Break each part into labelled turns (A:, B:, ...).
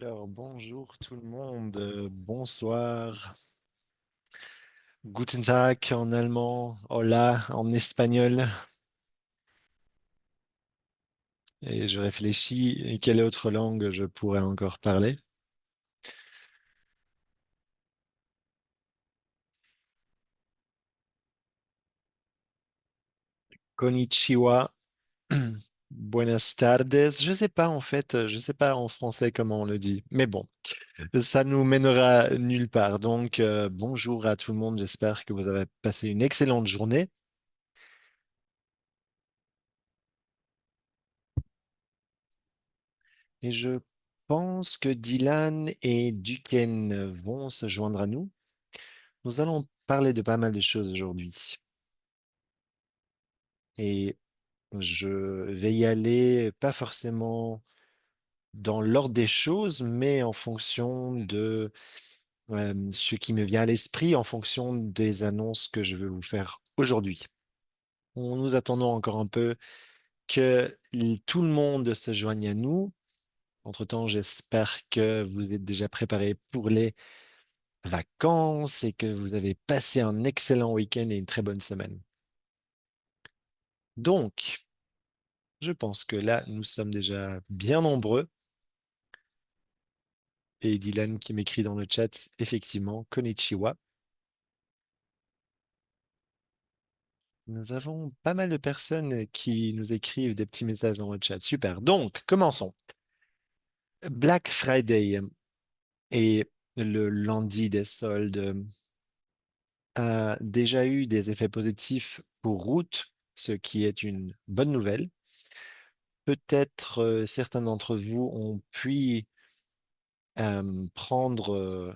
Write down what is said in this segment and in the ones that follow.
A: Alors, bonjour tout le monde, bonsoir, Guten Tag en allemand, hola en espagnol, et je réfléchis, et quelle autre langue je pourrais encore parler? Konnichiwa, buenas tardes, je sais pas en fait, je sais pas en français comment on le dit, mais bon, ça nous mènera nulle part. Donc, bonjour à tout le monde, j'espère que vous avez passé une excellente journée, et je pense que Dylan et Duquesne vont se joindre à nous. Nous allons parler de pas mal de choses aujourd'hui et je vais y aller pas forcément dans l'ordre des choses, mais en fonction de ce qui me vient à l'esprit, en fonction des annonces que je veux vous faire aujourd'hui. Nous attendons encore un peu que tout le monde se joigne à nous. Entre-temps, j'espère que vous êtes déjà préparés pour les vacances et que vous avez passé un excellent week-end et une très bonne semaine. Donc, je pense que là, nous sommes déjà bien nombreux. Et Dylan qui m'écrit dans le chat, effectivement, Konnichiwa. Nous avons pas mal de personnes qui nous écrivent des petits messages dans le chat. Super. Donc, commençons. Black Friday et le lundi des soldes a déjà eu des effets positifs pour Route, ce qui est une bonne nouvelle. Peut-être certains d'entre vous ont pu prendre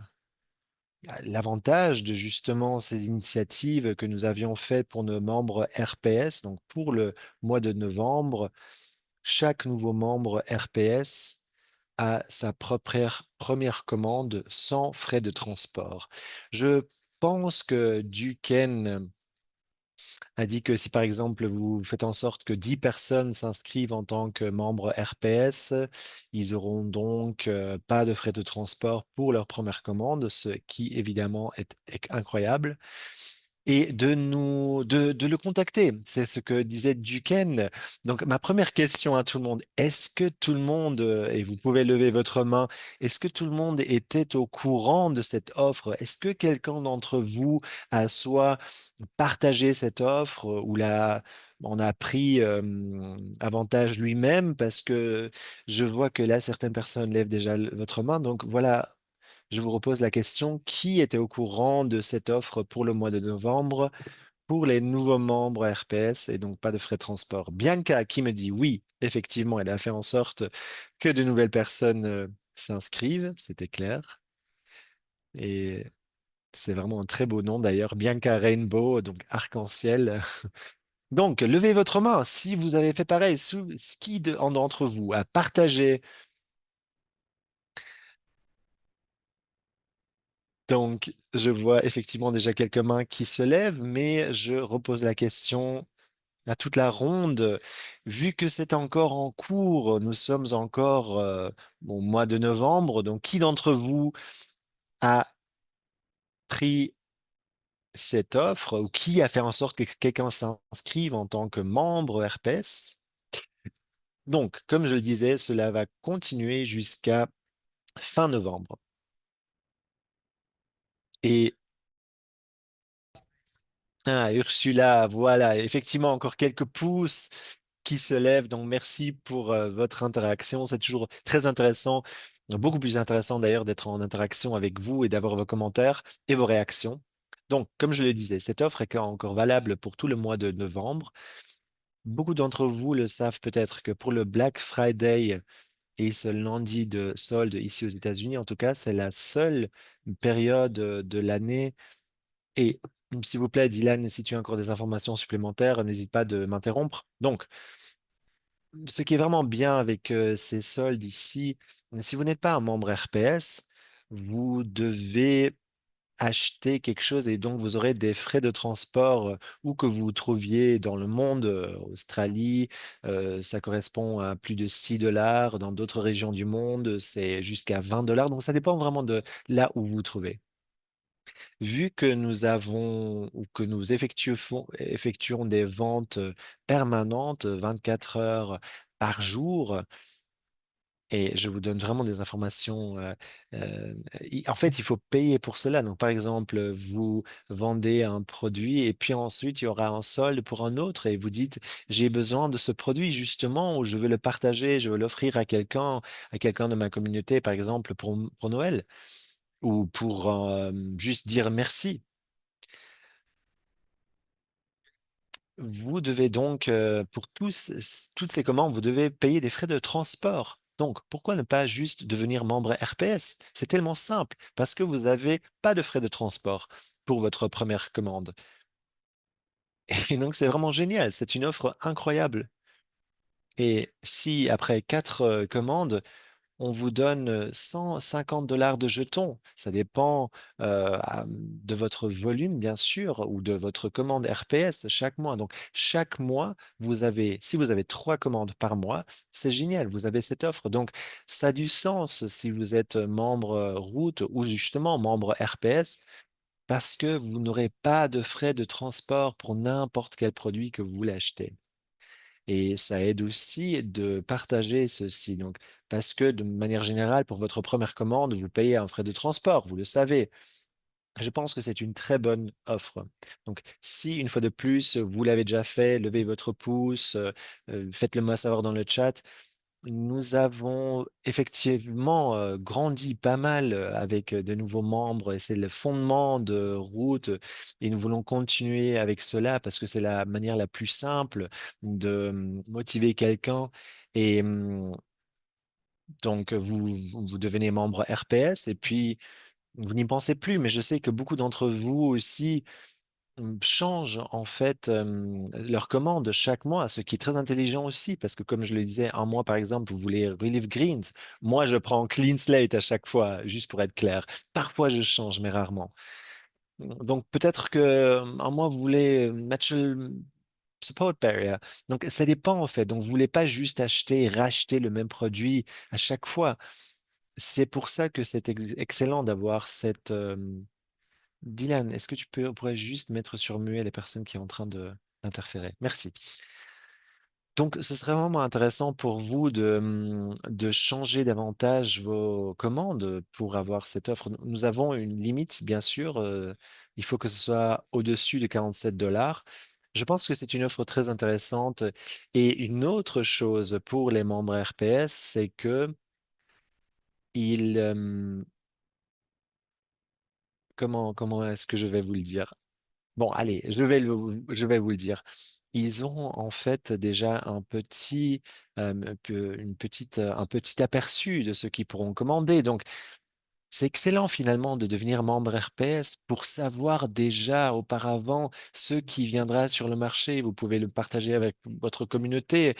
A: l'avantage de justement ces initiatives que nous avions faites pour nos membres RPS. Donc pour le mois de novembre, chaque nouveau membre RPS a sa propre première commande sans frais de transport. Je pense que Duquesne a dit que si par exemple vous faites en sorte que 10 personnes s'inscrivent en tant que membres RPS, ils auront donc pas de frais de transport pour leur première commande, ce qui évidemment est incroyable et de le contacter. C'est ce que disait Duquesne. Donc, ma première question à tout le monde, est-ce que tout le monde, et vous pouvez lever votre main, est-ce que tout le monde était au courant de cette offre? Est-ce que quelqu'un d'entre vous a soit partagé cette offre ou on a pris avantage lui-même parce que je vois que là, certaines personnes lèvent déjà votre main. Donc, voilà. Je vous repose la question, qui était au courant de cette offre pour le mois de novembre pour les nouveaux membres RPS et donc pas de frais de transport? Bianca qui me dit oui, effectivement, elle a fait en sorte que de nouvelles personnes s'inscrivent, c'était clair. Et c'est vraiment un très beau nom d'ailleurs, Bianca Rainbow, donc arc-en-ciel. Donc, levez votre main si vous avez fait pareil. Qui d'entre vous a partagé? Donc, je vois effectivement déjà quelques mains qui se lèvent, mais je repose la question à toute la ronde. Vu que c'est encore en cours, nous sommes encore au mois de novembre, donc qui d'entre vous a pris cette offre ou qui a fait en sorte que quelqu'un s'inscrive en tant que membre RPS? Donc, comme je le disais, cela va continuer jusqu'à fin novembre. Et Ursula, voilà, effectivement, encore quelques pouces qui se lèvent. Donc, merci pour votre interaction. C'est toujours très intéressant, beaucoup plus intéressant d'ailleurs d'être en interaction avec vous et d'avoir vos commentaires et vos réactions. Donc, comme je le disais, cette offre est encore valable pour tout le mois de novembre. Beaucoup d'entre vous le savent peut-être que pour le Black Friday et ce lundi de solde ici aux États-Unis, en tout cas, c'est la seule période de l'année et s'il vous plaît, Dylan, si tu as encore des informations supplémentaires, n'hésite pas de m'interrompre. Donc, ce qui est vraiment bien avec ces soldes ici, si vous n'êtes pas un membre RPS, vous devez acheter quelque chose et donc vous aurez des frais de transport où que vous vous trouviez dans le monde, Australie, ça correspond à plus de 6 dollars. Dans d'autres régions du monde, c'est jusqu'à 20 dollars. Donc ça dépend vraiment de là où vous vous trouvez. Vu que nous avons ou que nous effectuons des ventes permanentes 24 heures par jour, et je vous donne vraiment des informations. En fait, il faut payer pour cela. Donc, par exemple, vous vendez un produit et puis ensuite, il y aura un solde pour un autre et vous dites, j'ai besoin de ce produit justement ou je veux le partager, je veux l'offrir à quelqu'un de ma communauté, par exemple, pour Noël ou pour juste dire merci. Vous devez donc, pour toutes ces commandes, vous devez payer des frais de transport. Donc, pourquoi ne pas juste devenir membre RPS? C'est tellement simple, parce que vous n'avez pas de frais de transport pour votre première commande. Et donc, c'est vraiment génial. C'est une offre incroyable. Et si après quatre commandes, on vous donne 150 dollars de jetons. Ça dépend de votre volume, bien sûr, ou de votre commande RPS chaque mois. Donc, chaque mois, si vous avez trois commandes par mois, c'est génial, vous avez cette offre. Donc, ça a du sens si vous êtes membre route ou justement membre RPS, parce que vous n'aurez pas de frais de transport pour n'importe quel produit que vous voulez acheter. Et ça aide aussi de partager ceci. Donc, parce que de manière générale, pour votre première commande, vous payez un frais de transport, vous le savez. Je pense que c'est une très bonne offre. Donc, si une fois de plus, vous l'avez déjà fait, levez votre pouce, faites-le moi savoir dans le chat. Nous avons effectivement grandi pas mal avec de nouveaux membres et c'est le fondement de Route et nous voulons continuer avec cela parce que c'est la manière la plus simple de motiver quelqu'un et donc vous devenez membre RPS et puis vous n'y pensez plus mais je sais que beaucoup d'entre vous aussi changent en fait leur commande chaque mois, ce qui est très intelligent aussi, parce que comme je le disais, un mois par exemple, vous voulez Relief Greens. Moi, je prends Clean Slate à chaque fois, juste pour être clair. Parfois, je change, mais rarement. Donc peut-être que un mois, vous voulez Natural Support Barrier. Donc ça dépend en fait. Donc vous voulez pas juste acheter et racheter le même produit à chaque fois. C'est pour ça que c'est excellent d'avoir cette Dylan, est-ce que pourrais juste mettre sur muet les personnes qui sont en train d'interférer? Merci. Donc, ce serait vraiment intéressant pour vous de changer davantage vos commandes pour avoir cette offre. Nous avons une limite, bien sûr. Il faut que ce soit au-dessus de 47 dollars. Je pense que c'est une offre très intéressante. Et une autre chose pour les membres RPS, c'est que ils, comment est-ce que je vais vous le dire? Bon, allez, je vais vous le dire. Ils ont en fait déjà un petit aperçu de ce qu'ils pourront commander. Donc, c'est excellent finalement de devenir membre RPS pour savoir déjà auparavant ce qui viendra sur le marché. Vous pouvez le partager avec votre communauté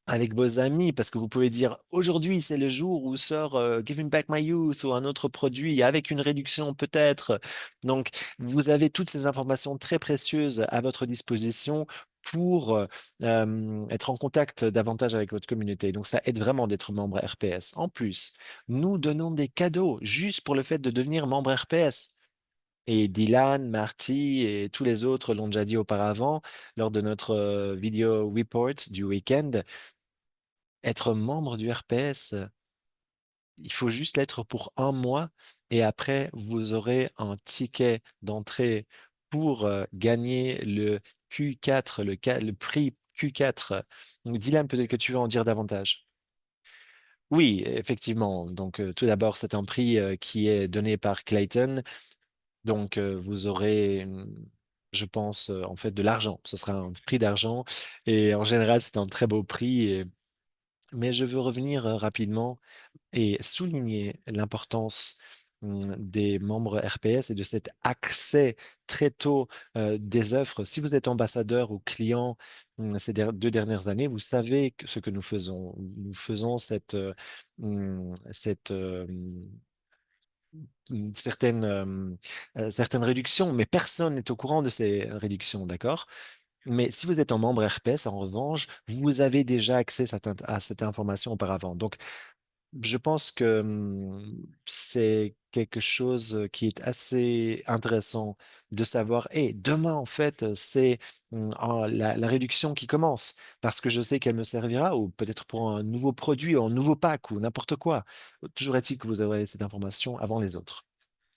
A: avec vos amis, parce que vous pouvez dire aujourd'hui c'est le jour où sort Giving Back My Youth ou un autre produit avec une réduction peut-être. Donc vous avez toutes ces informations très précieuses à votre disposition pour être en contact davantage avec votre communauté. Donc ça aide vraiment d'être membre RPS. En plus, nous donnons des cadeaux juste pour le fait de devenir membre RPS. Et Dylan, Marty et tous les autres l'ont déjà dit auparavant lors de notre vidéo report du week-end. Être membre du RPS, il faut juste l'être pour un mois et après, vous aurez un ticket d'entrée pour gagner le Q4, le prix Q4. Donc, Dylan, peut-être que tu veux en dire davantage. Oui, effectivement. Donc, tout d'abord, c'est un prix qui est donné par Clayton. Donc, vous aurez, je pense, en fait, de l'argent. Ce sera un prix d'argent. Et en général, c'est un très beau prix. Mais je veux revenir rapidement et souligner l'importance des membres RPS et de cet accès très tôt des offres. Si vous êtes ambassadeur ou client ces 2 dernières années, vous savez ce que nous faisons. Nous faisons cette certaines réductions, mais personne n'est au courant de ces réductions, d'accord? Mais si vous êtes un membre RPS, en revanche, vous avez déjà accès à cette information auparavant. Donc, je pense que c'est quelque chose qui est assez intéressant de savoir. Et demain, en fait, c'est la réduction qui commence parce que je sais qu'elle me servira ou peut-être pour un nouveau produit ou un nouveau pack ou n'importe quoi. Toujours est-il que vous aurez cette information avant les autres.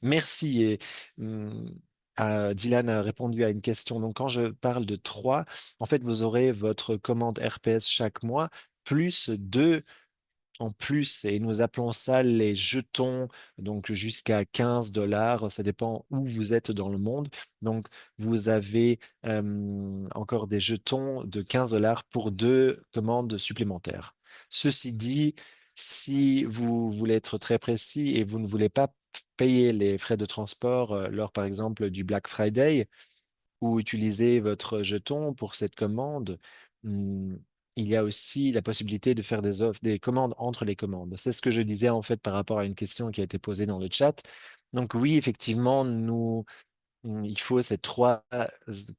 A: Merci. Et hum, Dylan a répondu à une question. Donc, quand je parle de 3, en fait, vous aurez votre commande RPS chaque mois plus 2 en plus, et nous appelons ça les jetons, donc jusqu'à 15 dollars, ça dépend où vous êtes dans le monde. Donc, vous avez encore des jetons de 15 dollars pour 2 commandes supplémentaires. Ceci dit, si vous voulez être très précis et vous ne voulez pas payer les frais de transport lors, par exemple, du Black Friday, ou utiliser votre jeton pour cette commande, hmm, il y a aussi la possibilité de faire des offres, des commandes entre les commandes. C'est ce que je disais en fait par rapport à une question qui a été posée dans le chat. Donc oui, effectivement, il faut ces 3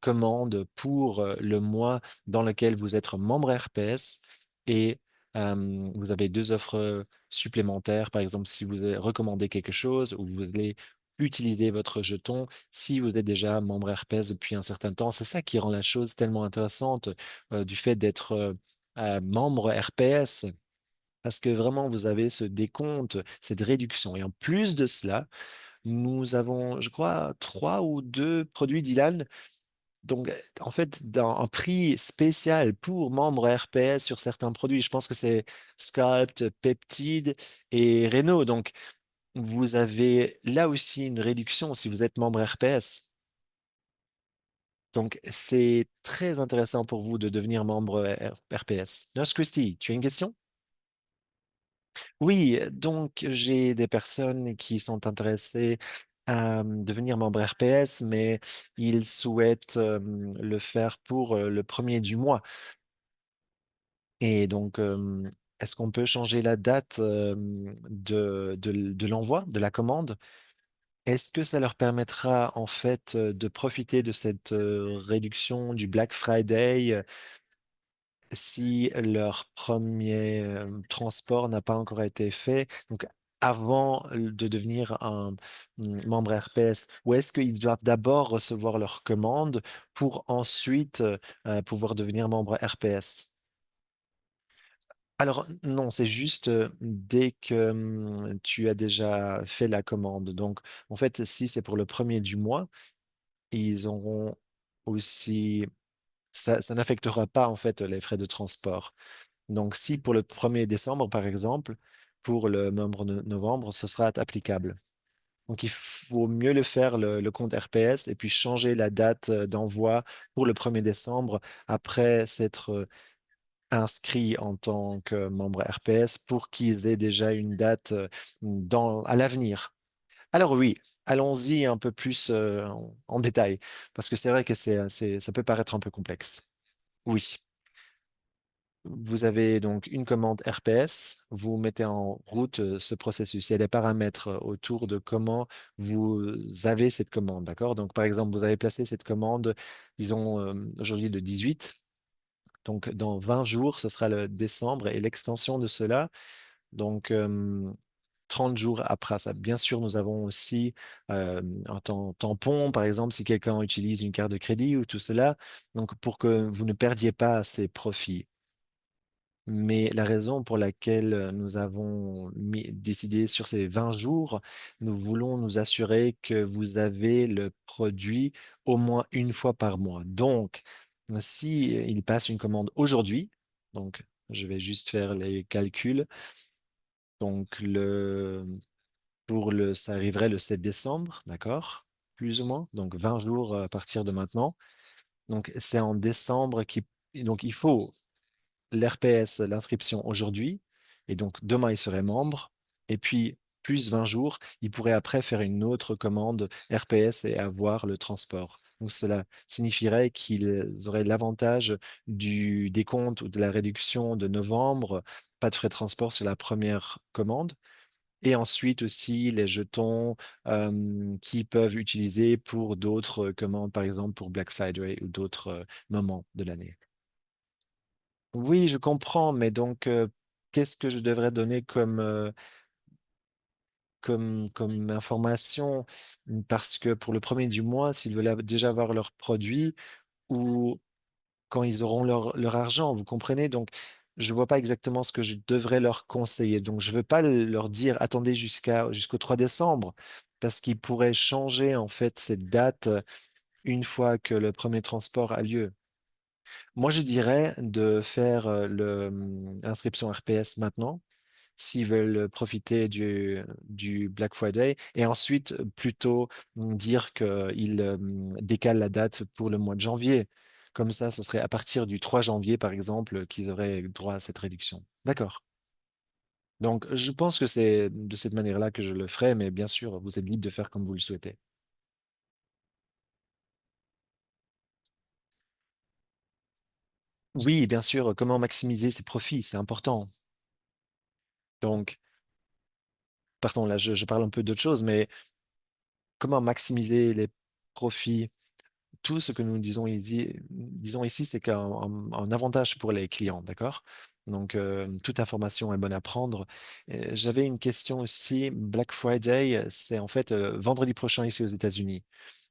A: commandes pour le mois dans lequel vous êtes membre RPS et vous avez 2 offres supplémentaires. Par exemple, si vous avez recommandé quelque chose ou vous allez utiliser votre jeton si vous êtes déjà membre RPS depuis un certain temps. C'est ça qui rend la chose tellement intéressante du fait d'être membre RPS. Parce que vraiment, vous avez ce décompte, cette réduction. Et en plus de cela, nous avons, je crois, 3 ou 2 produits Dylan. Donc, en fait, dans un prix spécial pour membres RPS sur certains produits, je pense que c'est Sculpt, Peptide et Renault. Donc, vous avez là aussi une réduction si vous êtes membre RPS. Donc, c'est très intéressant pour vous de devenir membre RPS. Nurse Christie, tu as une question? Oui, donc j'ai des personnes qui sont intéressées à devenir membre RPS, mais ils souhaitent le faire pour le premier du mois. Et donc, est-ce qu'on peut changer la date de l'envoi de la commande? Est-ce que ça leur permettra en fait de profiter de cette réduction du Black Friday si leur premier transport n'a pas encore été fait, donc avant de devenir un membre RPS, ou est-ce qu'ils doivent d'abord recevoir leur commande pour ensuite pouvoir devenir membre RPS? Alors non, c'est juste dès que tu as déjà fait la commande. Donc en fait, si c'est pour le premier du mois, ils auront aussi, ça n'affectera pas en fait les frais de transport. Donc, si pour le 1er décembre, par exemple, pour le membre de novembre, ce sera applicable. Donc, il faut mieux le faire, le compte RPS, et puis changer la date d'envoi pour le 1er décembre après s'être inscrit en tant que membre RPS pour qu'ils aient déjà une date à l'avenir. Alors oui, allons-y un peu plus en détail, parce que c'est vrai que ça peut paraître un peu complexe. Oui. Vous avez donc une commande RPS, vous mettez en route ce processus. Il y a des paramètres autour de comment vous avez cette commande, d'accord? Donc, par exemple, vous avez placé cette commande, disons, aujourd'hui le 18. Donc, dans 20 jours, ce sera le décembre et l'extension de cela. Donc, 30 jours après ça. Bien sûr, nous avons aussi un temps tampon, par exemple, si quelqu'un utilise une carte de crédit ou tout cela. Donc, pour que vous ne perdiez pas ces profits. Mais la raison pour laquelle nous avons décidé sur ces 20 jours, nous voulons nous assurer que vous avez le produit au moins une fois par mois. Donc, si il passe une commande aujourd'hui, donc je vais juste faire les calculs. Donc, ça arriverait le 7 décembre, d'accord? Plus ou moins. Donc, 20 jours à partir de maintenant. Donc, c'est en décembre donc, il faut l'RPS, l'inscription aujourd'hui, et donc demain il serait membre, et puis plus 20 jours, il pourrait après faire une autre commande RPS et avoir le transport. Donc cela signifierait qu'ils auraient l'avantage du décompte ou de la réduction de novembre, pas de frais de transport sur la première commande, Et ensuite aussi les jetons qui peuvent utiliser pour d'autres commandes, par exemple pour Black Friday ou d'autres moments de l'année. Oui, je comprends, mais donc qu'est-ce que je devrais donner comme information? Parce que pour le premier du mois, s'ils veulent déjà avoir leurs produits ou quand ils auront leur argent, vous comprenez? Donc, je ne vois pas exactement ce que je devrais leur conseiller. Donc, je ne veux pas leur dire attendez jusqu'au 3 décembre, parce qu'ils pourraient changer en fait cette date une fois que le premier transport a lieu. Moi, je dirais de faire l'inscription RPS maintenant, s'ils veulent profiter du Black Friday, et ensuite plutôt dire qu'ils décalent la date pour le mois de janvier. Comme ça, ce serait à partir du 3 janvier, par exemple, qu'ils auraient droit à cette réduction. D'accord. Donc, je pense que c'est de cette manière-là que je le ferai, mais bien sûr, vous êtes libre de faire comme vous le souhaitez. Oui, bien sûr, comment maximiser ses profits, c'est important. Donc, pardon, là, je parle un peu d'autre chose, mais comment maximiser les profits? Tout ce que nous disons ici, c'est qu'un avantage pour les clients, d'accord? Donc, toute information est bonne à prendre. J'avais une question aussi. Black Friday, c'est en fait vendredi prochain ici aux États-Unis.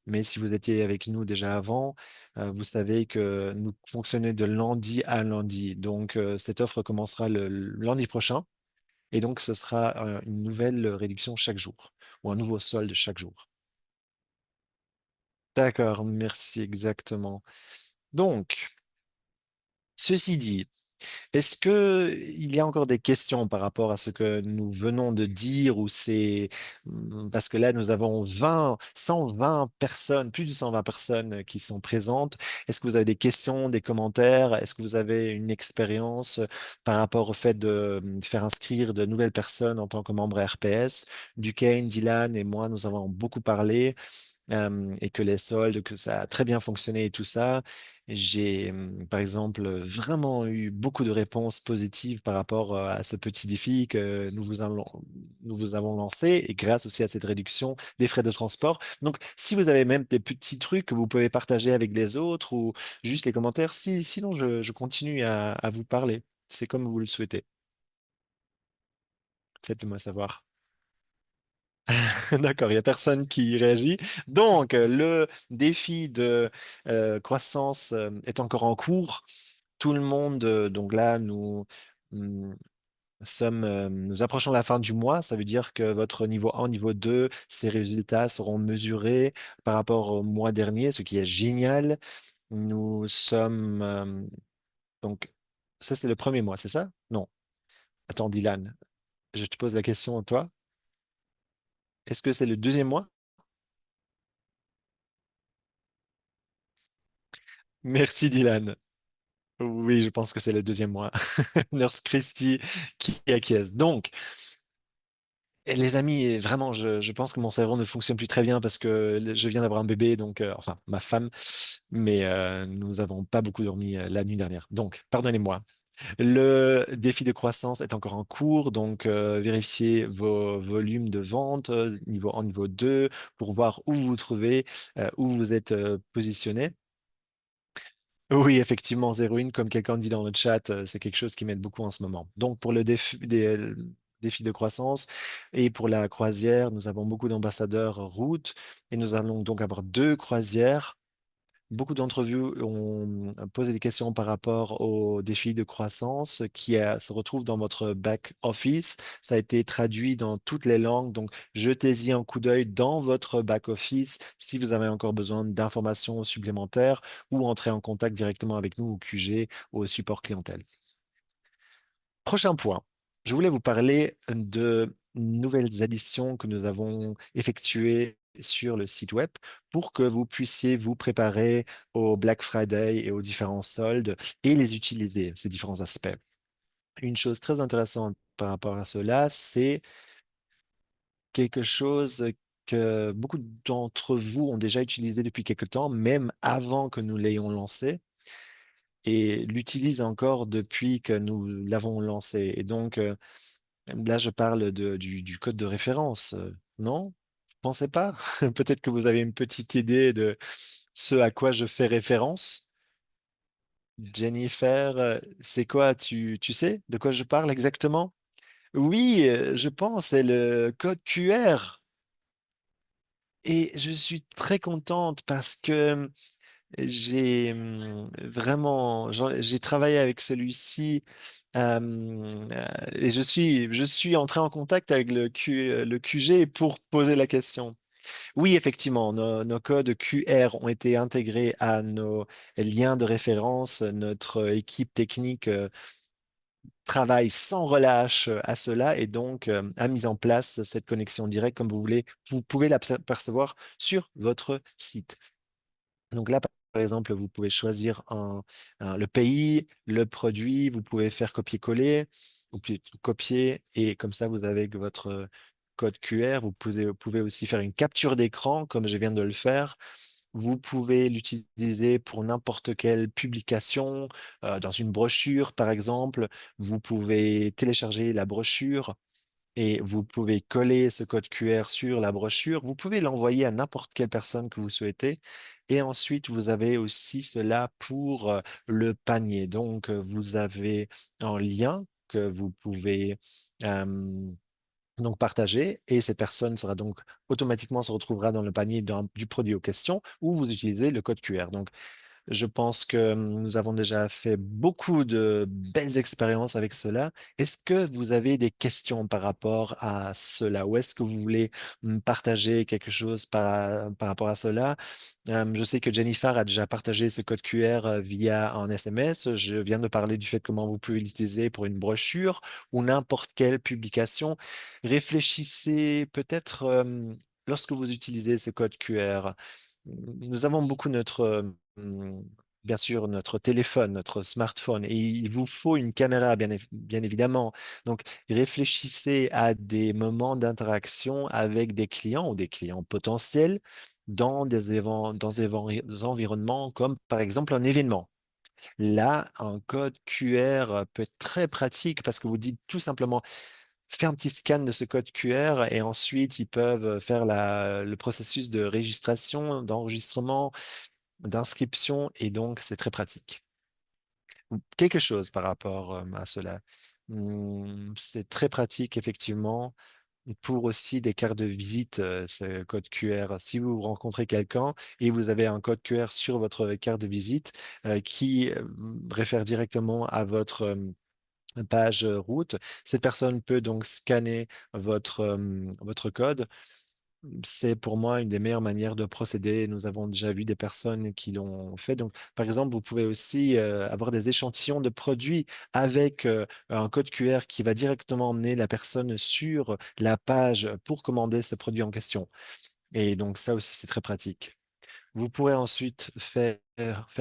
A: Mais si vous étiez avec nous déjà avant, vous savez que nous fonctionnons de lundi à lundi. Donc, cette offre commencera le lundi prochain. Et donc, ce sera une nouvelle réduction chaque jour ou un nouveau solde chaque jour. D'accord, merci exactement. Donc, ceci dit, est-ce que il y a encore des questions par rapport à ce que nous venons de dire ou c'est parce que là nous avons 120 personnes, plus de 120 personnes qui sont présentes. Est-ce que vous avez des questions, des commentaires? Est-ce que vous avez une expérience par rapport au fait de faire inscrire de nouvelles personnes en tant que membre RPS? Duquesne, Dylan et moi, nous avons beaucoup parlé et que les soldes, que ça a très bien fonctionné et tout ça. J'ai, par exemple, vraiment eu beaucoup de réponses positives par rapport à ce petit défi que nous vous avons lancé et grâce aussi à cette réduction des frais de transport. Donc, si vous avez même des petits trucs que vous pouvez partager avec les autres ou juste les commentaires, sinon je continue à vous parler. C'est comme vous le souhaitez. Faites-le-moi savoir. D'accord, il n'y a personne qui réagit. Donc, le défi de croissance est encore en cours. Tout le monde, donc là, hum, nous approchons la fin du mois. Ça veut dire que votre niveau 1, niveau 2, ces résultats seront mesurés par rapport au mois dernier, ce qui est génial. Nous sommes, donc, ça c'est le premier mois, c'est ça? Non. Attends, Dylan, je te pose la question à toi. Est-ce que c'est le deuxième mois? Merci, Dylan. Oui, je pense que c'est le deuxième mois. Nurse Christie qui acquiesce. Donc, et les amis, vraiment, je pense que mon cerveau ne fonctionne plus très bien parce que je viens d'avoir un bébé, donc, enfin, ma femme, mais nous n'avons pas beaucoup dormi la nuit dernière. Donc, pardonnez-moi. Le défi de croissance est encore en cours, donc vérifiez vos volumes de vente, niveau 1, niveau 2, pour voir où vous vous trouvez, où vous êtes positionné. Oui, effectivement, zéro in, comme quelqu'un dit dans le chat, c'est quelque chose qui m'aide beaucoup en ce moment. Donc, pour le défi de croissance et pour la croisière, nous avons beaucoup d'ambassadeurs route et nous allons donc avoir deux croisières. Beaucoup d'entre vous ont posé des questions par rapport au défi de croissance se retrouve dans votre back office. Ça a été traduit dans toutes les langues, donc jetez-y un coup d'œil dans votre back office si vous avez encore besoin d'informations supplémentaires ou entrez en contact directement avec nous au QG, au support clientèle. Prochain point, je voulais vous parler de nouvelles additions que nous avons effectuées sur le site web pour que vous puissiez vous préparer au Black Friday et aux différents soldes et les utiliser, ces différents aspects. Une chose très intéressante par rapport à cela, c'est quelque chose que beaucoup d'entre vous ont déjà utilisé depuis quelque temps, même avant que nous l'ayons lancé, et l'utilisent encore depuis que nous l'avons lancé. Et donc, Là, je parle du code de référence. Non? Vous pensez pas? Peut-être que vous avez une petite idée de ce à quoi je fais référence. Jennifer, c'est quoi? Tu sais de quoi je parle exactement? Oui, je pense, c'est le code QR. Et je suis très contente parce que j'ai vraiment, j'ai travaillé avec celui-ci et je suis entré en contact avec le QG pour poser la question. Oui, effectivement, nos codes QR ont été intégrés à nos liens de référence. Notre équipe technique travaille sans relâche à cela et donc a mis en place cette connexion directe comme vous voulez. Vous pouvez l'apercevoir sur votre site. Donc là, par exemple, vous pouvez choisir le pays, le produit, vous pouvez faire copier-coller ou plutôt copier et comme ça, vous avez que votre code QR. Vous pouvez aussi faire une capture d'écran comme je viens de le faire. Vous pouvez l'utiliser pour n'importe quelle publication, dans une brochure, par exemple. Vous pouvez télécharger la brochure et vous pouvez coller ce code QR sur la brochure. Vous pouvez l'envoyer à n'importe quelle personne que vous souhaitez. Et ensuite, vous avez aussi cela pour le panier. Donc, vous avez un lien que vous pouvez donc partager et cette personne sera donc automatiquement se retrouvera dans le panier du produit aux questions où vous utilisez le code QR. Donc, je pense que nous avons déjà fait beaucoup de belles expériences avec cela. Est-ce que vous avez des questions par rapport à cela ou est-ce que vous voulez partager quelque chose par rapport à cela? Je sais que Jennifer a déjà partagé ce code QR via un SMS. Je viens de parler du fait comment vous pouvez l'utiliser pour une brochure ou n'importe quelle publication. Réfléchissez peut-être lorsque vous utilisez ce code QR. Nous avons beaucoup bien sûr, notre téléphone, notre smartphone, et il vous faut une caméra, bien évidemment. Donc, réfléchissez à des moments d'interaction avec des clients ou des clients potentiels dans des environnements comme, par exemple, un événement. Là, un code QR peut être très pratique parce que vous dites tout simplement, fais un petit scan de ce code QR et ensuite ils peuvent faire le processus de registration, d'enregistrement, d'inscription et donc c'est très pratique. Quelque chose par rapport à cela. C'est très pratique effectivement pour aussi des cartes de visite, ce code QR. Si vous rencontrez quelqu'un et vous avez un code QR sur votre carte de visite qui réfère directement à votre page route, cette personne peut donc scanner votre code. C'est pour moi une des meilleures manières de procéder. Nous avons déjà vu des personnes qui l'ont fait. Donc, par exemple, vous pouvez aussi avoir des échantillons de produits avec un code QR qui va directement emmener la personne sur la page pour commander ce produit en question. Et donc, ça aussi, c'est très pratique. Vous pourrez ensuite faire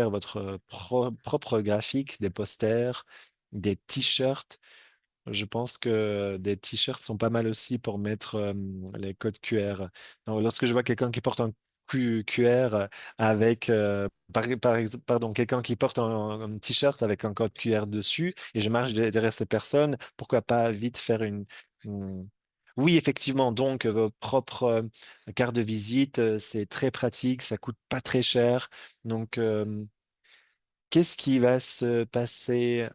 A: votre propre graphique, des posters, des t-shirts. Je pense que des t-shirts sont pas mal aussi pour mettre les codes QR. Donc, lorsque je vois quelqu'un qui porte un QR avec, pardon, quelqu'un qui porte un t-shirt avec un code QR dessus et je marche derrière ces personnes, pourquoi pas vite faire une- Oui, effectivement, donc vos propres cartes de visite, c'est très pratique, ça coûte pas très cher. Donc, qu'est-ce qui va se passer?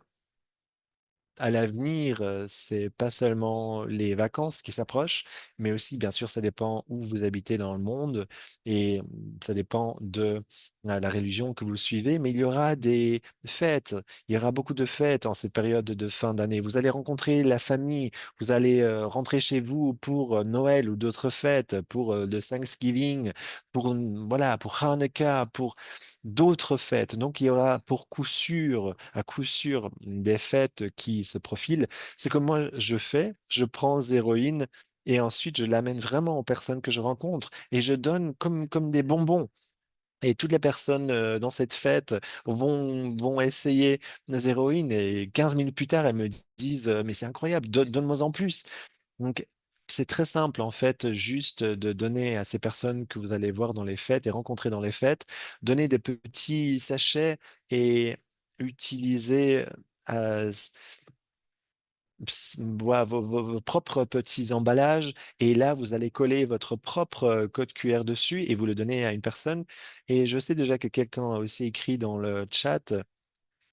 A: À l'avenir, c'est pas seulement les vacances qui s'approchent, mais aussi, bien sûr, ça dépend où vous habitez dans le monde et ça dépend de la religion que vous suivez. Mais il y aura des fêtes, il y aura beaucoup de fêtes en cette période de fin d'année. Vous allez rencontrer la famille, vous allez rentrer chez vous pour Noël ou d'autres fêtes, pour le Thanksgiving, voilà, pour Hanukkah, pour d'autres fêtes. Donc, il y aura pour coup sûr, à coup sûr, des fêtes qui se profilent. C'est comme moi, je fais, je prends Zéroïne et ensuite je l'amène vraiment aux personnes que je rencontre et je donne comme des bonbons. Et toutes les personnes dans cette fête vont essayer Zéroïne et 15 minutes plus tard, elles me disent, mais c'est incroyable, donne-moi en plus. Donc, c'est très simple, en fait, juste de donner à ces personnes que vous allez voir dans les fêtes et rencontrer dans les fêtes, donner des petits sachets et utiliser vos propres petits emballages et là, vous allez coller votre propre code QR dessus et vous le donnez à une personne. Et je sais déjà que quelqu'un a aussi écrit dans le chat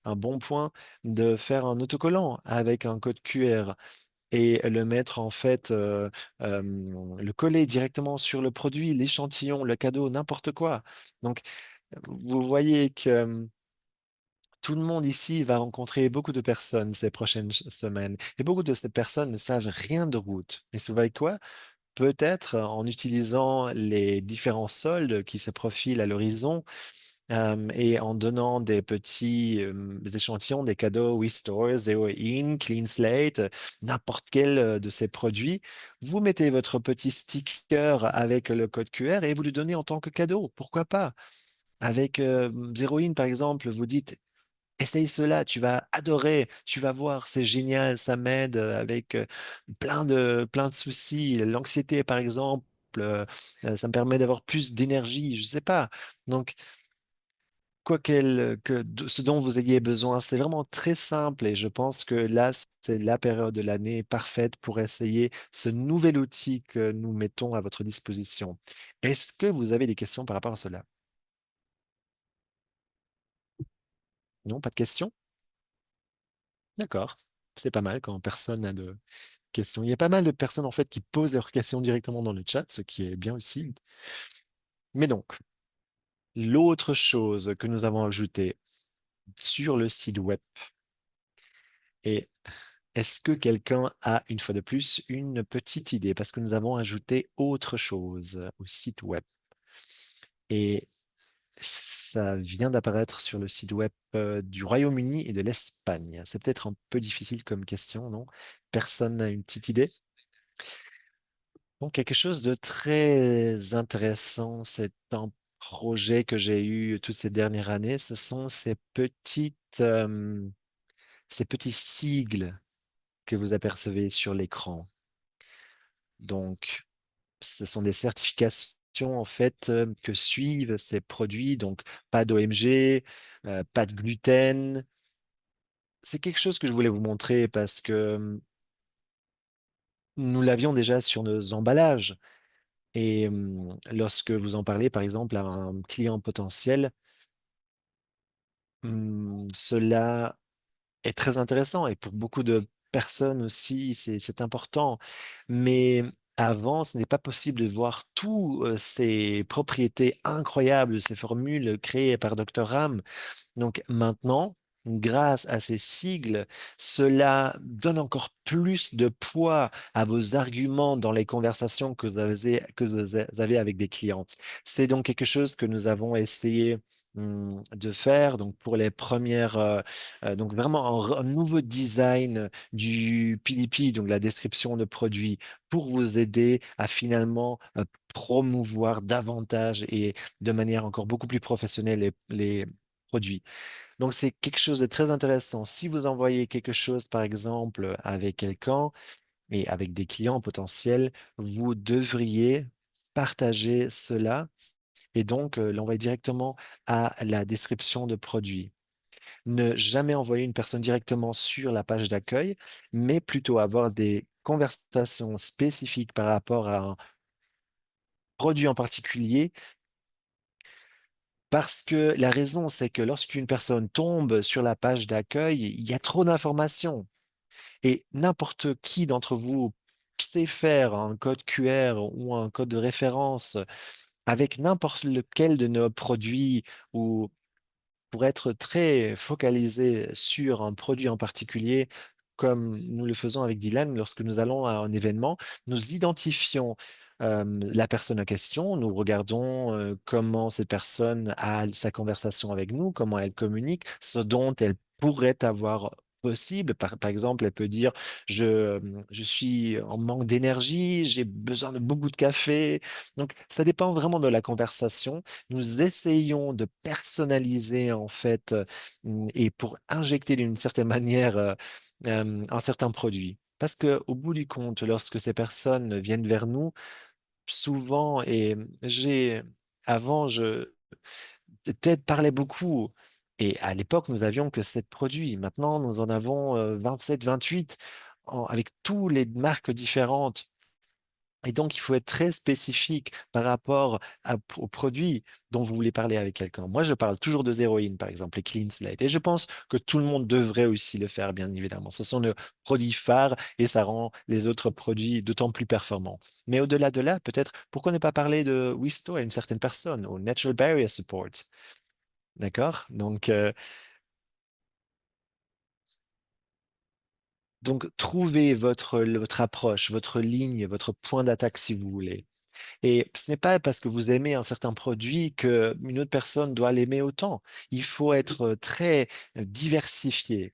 A: un bon point de faire un autocollant avec un code QR et le mettre en fait, le coller directement sur le produit, l'échantillon, le cadeau, n'importe quoi. Donc, vous voyez que tout le monde ici va rencontrer beaucoup de personnes ces prochaines semaines et beaucoup de ces personnes ne savent rien de route. Et vous voyez quoi? Peut-être en utilisant les différents soldes qui se profilent à l'horizon, et en donnant des petits échantillons, des cadeaux WeStore, Zero In, Clean Slate, n'importe quel de ces produits, vous mettez votre petit sticker avec le code QR et vous le donnez en tant que cadeau. Pourquoi pas? Avec Zero In, par exemple, vous dites, essaye cela, tu vas adorer, tu vas voir, c'est génial, ça m'aide avec plein de soucis, l'anxiété, par exemple. Ça me permet d'avoir plus d'énergie, je sais pas. Donc, ce dont vous ayez besoin, c'est vraiment très simple et je pense que là, c'est la période de l'année parfaite pour essayer ce nouvel outil que nous mettons à votre disposition. Est-ce que vous avez des questions par rapport à cela? Non, pas de questions? D'accord. C'est pas mal quand personne n'a de questions. Il y a pas mal de personnes en fait qui posent leurs questions directement dans le chat, ce qui est bien aussi. Mais donc, l'autre chose que nous avons ajoutée sur le site web est est-ce que quelqu'un a, une fois de plus, une petite idée? Parce que nous avons ajouté autre chose au site web. Et ça vient d'apparaître sur le site web du Royaume-Uni et de l'Espagne. C'est peut-être un peu difficile comme question, non? Personne n'a une petite idée? Bon, quelque chose de très intéressant, c'est un projet que j'ai eu toutes ces dernières années. Ce sont ces petits sigles que vous apercevez sur l'écran. Donc, ce sont des certifications en fait que suivent ces produits. Donc, pas d'OMG, pas de gluten. C'est quelque chose que je voulais vous montrer parce que nous l'avions déjà sur nos emballages. Et lorsque vous en parlez, par exemple, à un client potentiel, cela est très intéressant. Et pour beaucoup de personnes aussi, c'est important. Mais avant, ce n'est pas possible de voir toutes ces propriétés incroyables, ces formules créées par Dr. Ram. Donc maintenant, grâce à ces sigles, cela donne encore plus de poids à vos arguments dans les conversations que vous avez avec des clients. C'est donc quelque chose que nous avons essayé de faire donc pour les premières donc vraiment un nouveau design du PDP donc la description de produit pour vous aider à finalement promouvoir davantage et de manière encore beaucoup plus professionnelle les produits. Donc, c'est quelque chose de très intéressant. Si vous envoyez quelque chose, par exemple, avec quelqu'un et avec des clients potentiels, vous devriez partager cela et donc l'envoyer directement à la description de produit. Ne jamais envoyer une personne directement sur la page d'accueil, mais plutôt avoir des conversations spécifiques par rapport à un produit en particulier. Parce que la raison, c'est que lorsqu'une personne tombe sur la page d'accueil, il y a trop d'informations. Et n'importe qui d'entre vous sait faire un code QR ou un code de référence avec n'importe lequel de nos produits ou pour être très focalisé sur un produit en particulier, comme nous le faisons avec Dylan lorsque nous allons à un événement, nous identifions la personne en question, nous regardons comment cette personne a sa conversation avec nous, comment elle communique, ce dont elle pourrait avoir possible. Par exemple, elle peut dire, je suis en manque d'énergie, j'ai besoin de beaucoup de café. Donc, ça dépend vraiment de la conversation. Nous essayons de personnaliser en fait et pour injecter d'une certaine manière un certain produit. Parce que au bout du compte, lorsque ces personnes viennent vers nous, souvent, et j'ai avant, Ted parlait beaucoup. Et à l'époque, nous avions que 7 produits. Maintenant, nous en avons 27, 28. avec toutes les marques différentes. Et donc, il faut être très spécifique par rapport au produit dont vous voulez parler avec quelqu'un. Moi, je parle toujours de Zero In, par exemple, les Clean Slate. Et je pense que tout le monde devrait aussi le faire, bien évidemment. Ce sont nos produits phares et ça rend les autres produits d'autant plus performants. Mais au-delà de là, peut-être, pourquoi ne pas parler de Wisto à une certaine personne, au Natural Barrier Support? D'accord? Donc, trouvez votre approche, votre ligne, votre point d'attaque, si vous voulez. Et ce n'est pas parce que vous aimez un certain produit qu'une autre personne doit l'aimer autant. Il faut être très diversifié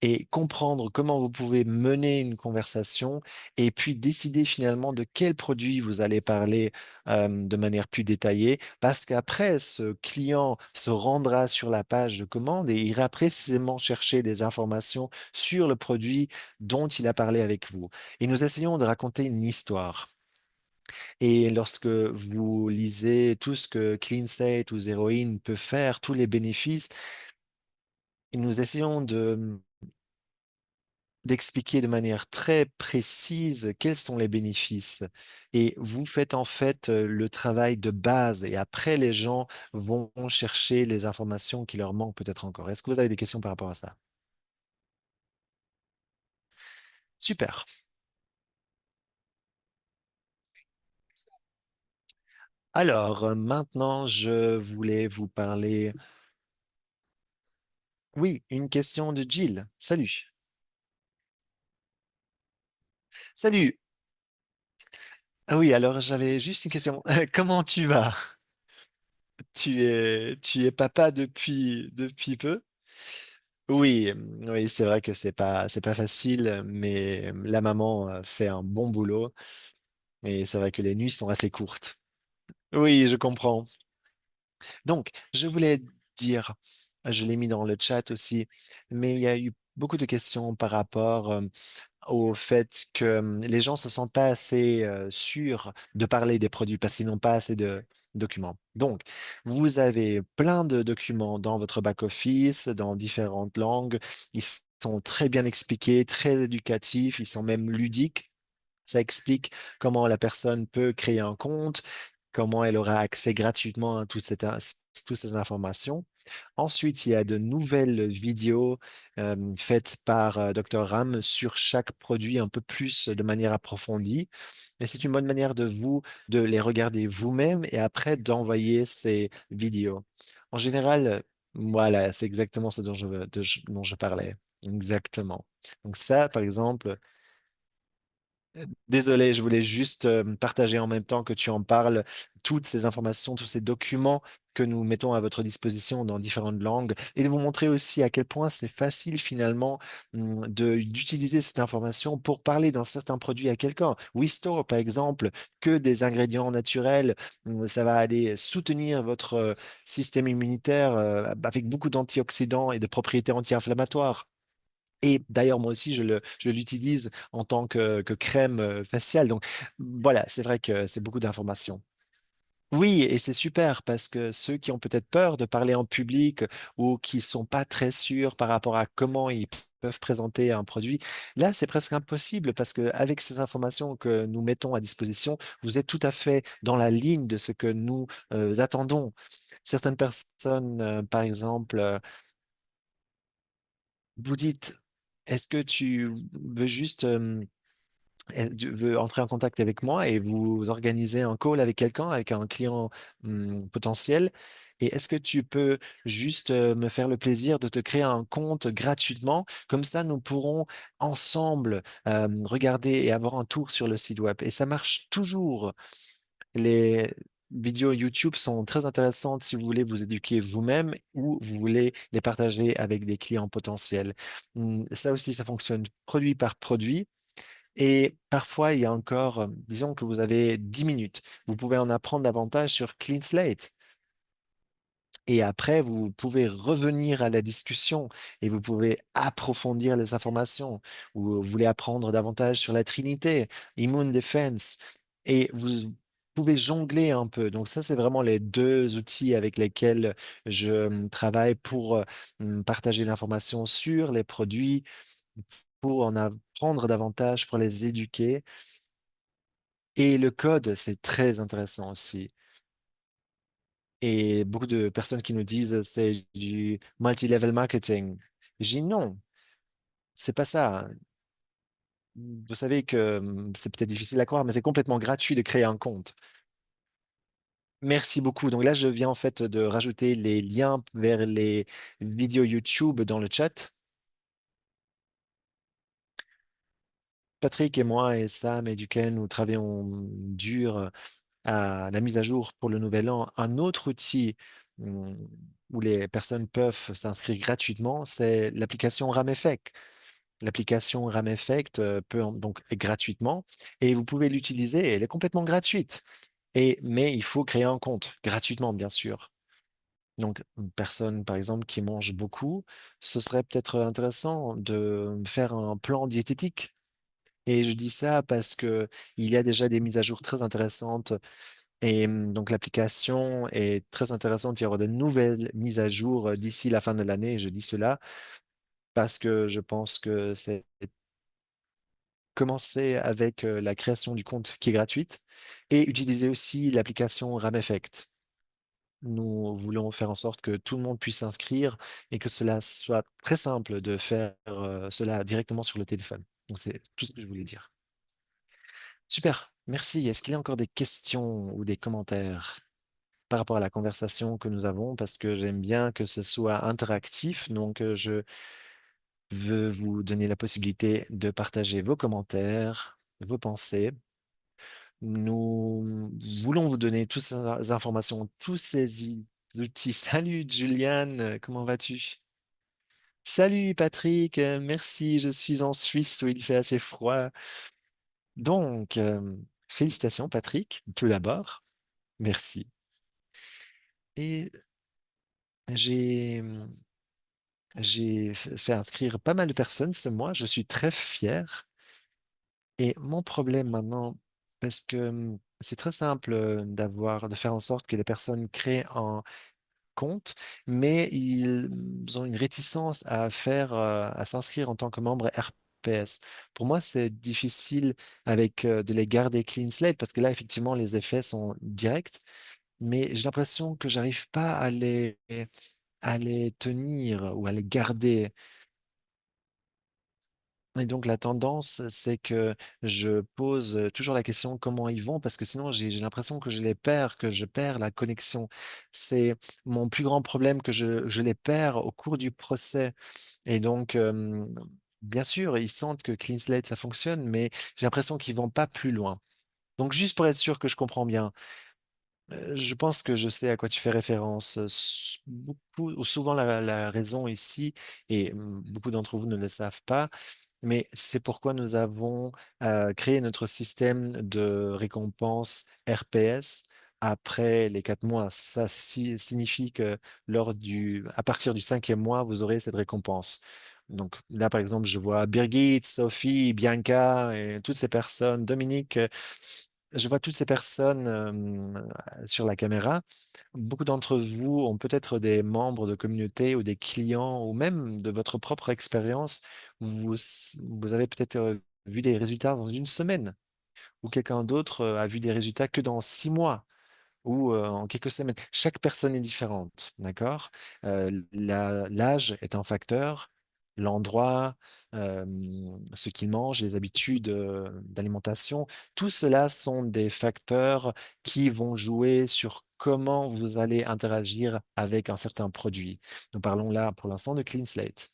A: et comprendre comment vous pouvez mener une conversation et puis décider finalement de quel produit vous allez parler de manière plus détaillée parce qu'après, ce client se rendra sur la page de commande et ira précisément chercher des informations sur le produit dont il a parlé avec vous. Et nous essayons de raconter une histoire. Et lorsque vous lisez tout ce que CleanSet ou Zeroin peut faire, tous les bénéfices, nous essayons d'expliquer de manière très précise quels sont les bénéfices. Et vous faites en fait le travail de base et après les gens vont chercher les informations qui leur manquent peut-être encore. Est-ce que vous avez des questions par rapport à ça? Super. Alors, maintenant, je voulais vous parler. Oui, une question de Jill. Salut. Salut. Ah oui, alors j'avais juste une question. Comment tu vas? Tu es papa depuis peu? Oui, oui, c'est vrai que c'est pas facile, mais la maman fait un bon boulot et c'est vrai que les nuits sont assez courtes. Oui, je comprends. Donc, je voulais dire, je l'ai mis dans le chat aussi, mais il y a eu beaucoup de questions par rapport au fait que les gens se sentent pas assez sûrs de parler des produits parce qu'ils n'ont pas assez de documents. Donc, vous avez plein de documents dans votre back-office, dans différentes langues. Ils sont très bien expliqués, très éducatifs, ils sont même ludiques. Ça explique comment la personne peut créer un compte, comment elle aura accès gratuitement à toutes ces informations. Ensuite, il y a de nouvelles vidéos faites par Dr. Ram sur chaque produit un peu plus de manière approfondie. Et c'est une bonne manière de les regarder vous-même et après d'envoyer ces vidéos. En général, voilà, c'est exactement ce dont je parlais. Exactement. Donc ça, par exemple, désolé, je voulais juste partager en même temps que tu en parles toutes ces informations, tous ces documents que nous mettons à votre disposition dans différentes langues et de vous montrer aussi à quel point c'est facile finalement d'utiliser cette information pour parler d'un certain produit à quelqu'un. WeStore, par exemple, que des ingrédients naturels, ça va aller soutenir votre système immunitaire avec beaucoup d'antioxydants et de propriétés anti-inflammatoires. Et d'ailleurs, moi aussi, je l'utilise en tant que crème faciale. Donc voilà, c'est vrai que c'est beaucoup d'informations. Oui, et c'est super parce que ceux qui ont peut-être peur de parler en public ou qui sont pas très sûrs par rapport à comment ils peuvent présenter un produit, là, c'est presque impossible parce que avec ces informations que nous mettons à disposition, vous êtes tout à fait dans la ligne de ce que nous attendons. Certaines personnes, par exemple, vous dites, est-ce que tu veux juste tu veux entrer en contact avec moi et vous organisez un call avec quelqu'un, avec un client potentiel? Et est-ce que tu peux juste me faire le plaisir de te créer un compte gratuitement? Comme ça, nous pourrons ensemble regarder et avoir un tour sur le site web. Et ça marche toujours. Les vidéos YouTube sont très intéressantes si vous voulez vous éduquer vous-même ou vous voulez les partager avec des clients potentiels. Ça aussi, ça fonctionne produit par produit. Et parfois, il y a encore, disons que vous avez 10 minutes. Vous pouvez en apprendre davantage sur Clean Slate. Et après, vous pouvez revenir à la discussion et vous pouvez approfondir les informations. Ou vous voulez apprendre davantage sur la Trinité, Immune Defense. Et vous pouvez jongler un peu. Donc ça, c'est vraiment les deux outils avec lesquels je travaille pour partager l'information sur les produits pour en apprendre davantage, pour les éduquer. Et le code, c'est très intéressant aussi. Et beaucoup de personnes qui nous disent c'est du multi-level marketing. J'ai dit non, c'est pas ça. Vous savez que c'est peut-être difficile à croire, mais c'est complètement gratuit de créer un compte. Merci beaucoup. Donc là, je viens en fait de rajouter les liens vers les vidéos YouTube dans le chat. Patrick et moi et Sam et Duquesne, nous travaillons dur à la mise à jour pour le nouvel an. Un autre outil hum, où les personnes peuvent s'inscrire gratuitement, c'est l'application RamEffect. L'application RamEffect donc est gratuitement et vous pouvez l'utiliser. Elle est complètement gratuite. Mais il faut créer un compte gratuitement, bien sûr. Donc, une personne, par exemple, qui mange beaucoup, ce serait peut-être intéressant de faire un plan diététique. Et je dis ça parce que il y a déjà des mises à jour très intéressantes. Et donc, l'application est très intéressante. Il y aura de nouvelles mises à jour d'ici la fin de l'année. Je dis cela parce que je pense que c'est commencer avec la création du compte qui est gratuite et utiliser aussi l'application RamEffect. Nous voulons faire en sorte que tout le monde puisse s'inscrire et que cela soit très simple de faire cela directement sur le téléphone. Donc, c'est tout ce que je voulais dire. Super, merci. Est-ce qu'il y a encore des questions ou des commentaires par rapport à la conversation que nous avons? Parce que j'aime bien que ce soit interactif. Donc, je veux vous donner la possibilité de partager vos commentaires, vos pensées. Nous voulons vous donner toutes ces informations, tous ces outils. Salut Juliane, comment vas-tu? Salut Patrick, merci, je suis en Suisse où il fait assez froid. Donc, félicitations Patrick, tout d'abord, merci. Et j'ai fait inscrire pas mal de personnes ce mois, je suis très fier. Et mon problème maintenant, parce que c'est très simple de faire en sorte que les personnes créent un compte, mais ils ont une réticence à s'inscrire en tant que membre RPS. Pour moi, c'est difficile de les garder clean slate parce que là, effectivement, les effets sont directs, mais j'ai l'impression que j'arrive pas à les tenir ou à les garder. Et donc la tendance, c'est que je pose toujours la question comment ils vont, parce que sinon j'ai l'impression que je les perds, que je perds la connexion. C'est mon plus grand problème que je les perds au cours du procès. Et donc, bien sûr, ils sentent que Clean Slate, ça fonctionne, mais j'ai l'impression qu'ils vont pas plus loin. Donc juste pour être sûr que je comprends bien, je pense que je sais à quoi tu fais référence. Beaucoup, ou souvent la raison ici, et beaucoup d'entre vous ne le savent pas, mais c'est pourquoi nous avons créé notre système de récompense RPS après les 4 mois. Ça signifie que à partir du 5e mois, vous aurez cette récompense. Donc là, par exemple, je vois Birgit, Sophie, Bianca et toutes ces personnes, Dominique, je vois toutes ces personnes sur la caméra. Beaucoup d'entre vous ont peut-être des membres de communauté ou des clients ou même de votre propre expérience. Vous, vous avez peut-être vu des résultats dans une semaine ou quelqu'un d'autre a vu des résultats que dans 6 mois ou en quelques semaines. Chaque personne est différente, d'accord? L'âge est un facteur, l'endroit, euh, ce qu'ils mangent, les habitudes d'alimentation, tout cela sont des facteurs qui vont jouer sur comment vous allez interagir avec un certain produit. Nous parlons là pour l'instant de Clean Slate.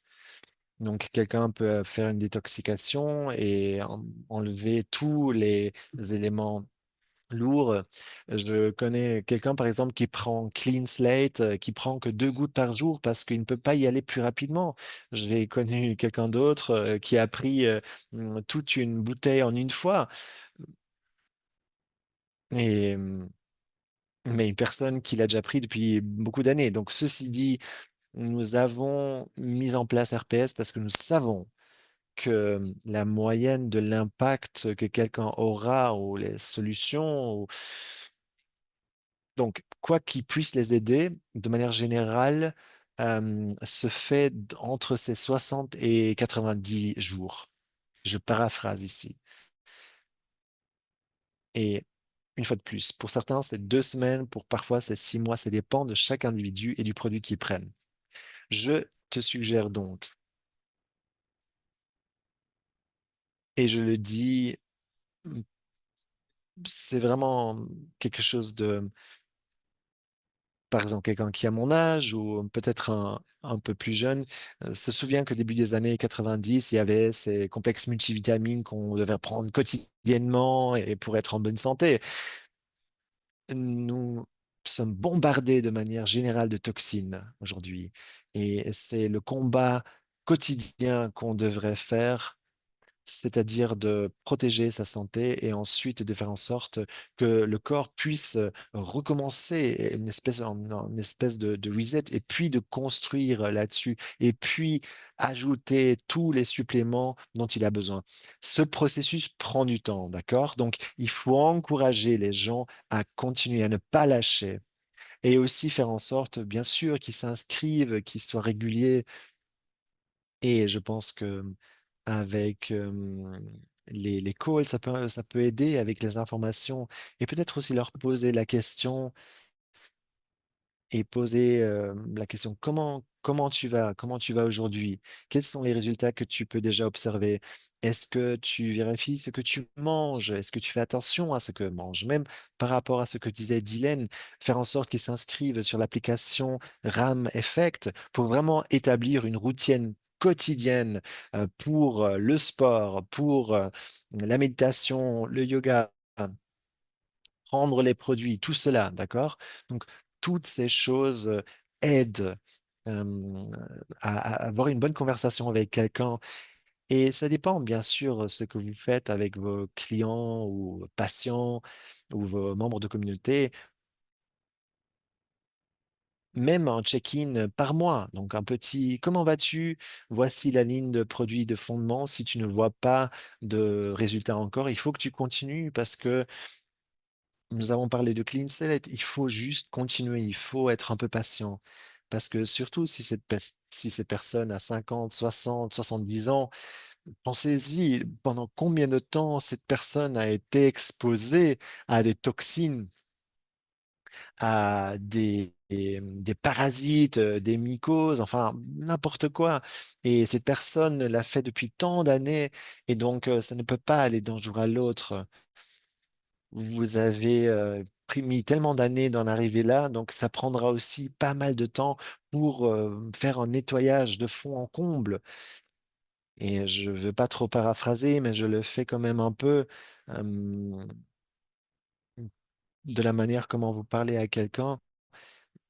A: Donc, quelqu'un peut faire une détoxication et enlever tous les éléments lourd. Je connais quelqu'un, par exemple, qui prend Clean Slate, qui prend que 2 gouttes par jour parce qu'il ne peut pas y aller plus rapidement. J'ai connu quelqu'un d'autre qui a pris toute une bouteille en une fois. Et, mais une personne qui l'a déjà pris depuis beaucoup d'années. Donc, ceci dit, nous avons mis en place RPS parce que nous savons que la moyenne de l'impact que quelqu'un aura ou les solutions donc, quoi qui puisse les aider, de manière générale, se fait entre ces 60 et 90 jours. Je paraphrase ici. Et une fois de plus, pour certains, c'est 2 semaines, pour parfois c'est 6 mois, ça dépend de chaque individu et du produit qu'ils prennent. Je te suggère donc, et je le dis, c'est vraiment quelque chose de, par exemple, quelqu'un qui a mon âge ou peut-être un peu plus jeune, se souvient que début des années 90, il y avait ces complexes multivitamines qu'on devait prendre quotidiennement et pour être en bonne santé. Nous sommes bombardés de manière générale de toxines aujourd'hui. Et c'est le combat quotidien qu'on devrait faire, c'est-à-dire de protéger sa santé et ensuite de faire en sorte que le corps puisse recommencer une espèce de reset et puis de construire là-dessus et puis ajouter tous les suppléments dont il a besoin. Ce processus prend du temps, d'accord? Donc, il faut encourager les gens à continuer, à ne pas lâcher. Et aussi faire en sorte, bien sûr, qu'ils s'inscrivent, qu'ils soient réguliers, et je pense que avec les calls, ça peut aider avec les informations et peut-être aussi leur poser la question et poser la question comment tu vas aujourd'hui? Quels sont les résultats que tu peux déjà observer? Est-ce que tu vérifies ce que tu manges? Est-ce que tu fais attention à ce que mange? Même par rapport à ce que disait Dylan, faire en sorte qu'ils s'inscrivent sur l'application RAM Effect pour vraiment établir une routine quotidienne pour le sport, pour la méditation, le yoga, prendre les produits, tout cela, d'accord? Donc, toutes ces choses aident à avoir une bonne conversation avec quelqu'un. Et ça dépend, bien sûr, ce que vous faites avec vos clients ou patients ou vos membres de communauté, même un check-in par mois. Donc, un petit comment vas-tu? Voici la ligne de produits de fondement. Si tu ne vois pas de résultats encore, il faut que tu continues parce que nous avons parlé de clean slate. Il faut juste continuer. Il faut être un peu patient. Parce que surtout si cette personne a 50, 60, 70 ans, pensez-y, pendant combien de temps cette personne a été exposée à des toxines, à des parasites, des mycoses, enfin n'importe quoi. Et cette personne l'a fait depuis tant d'années et donc ça ne peut pas aller d'un jour à l'autre. Vous avez mis tellement d'années d'en arriver là, donc ça prendra aussi pas mal de temps pour faire un nettoyage de fond en comble. Et je veux pas trop paraphraser, mais je le fais quand même un peu de la manière comment vous parlez à quelqu'un.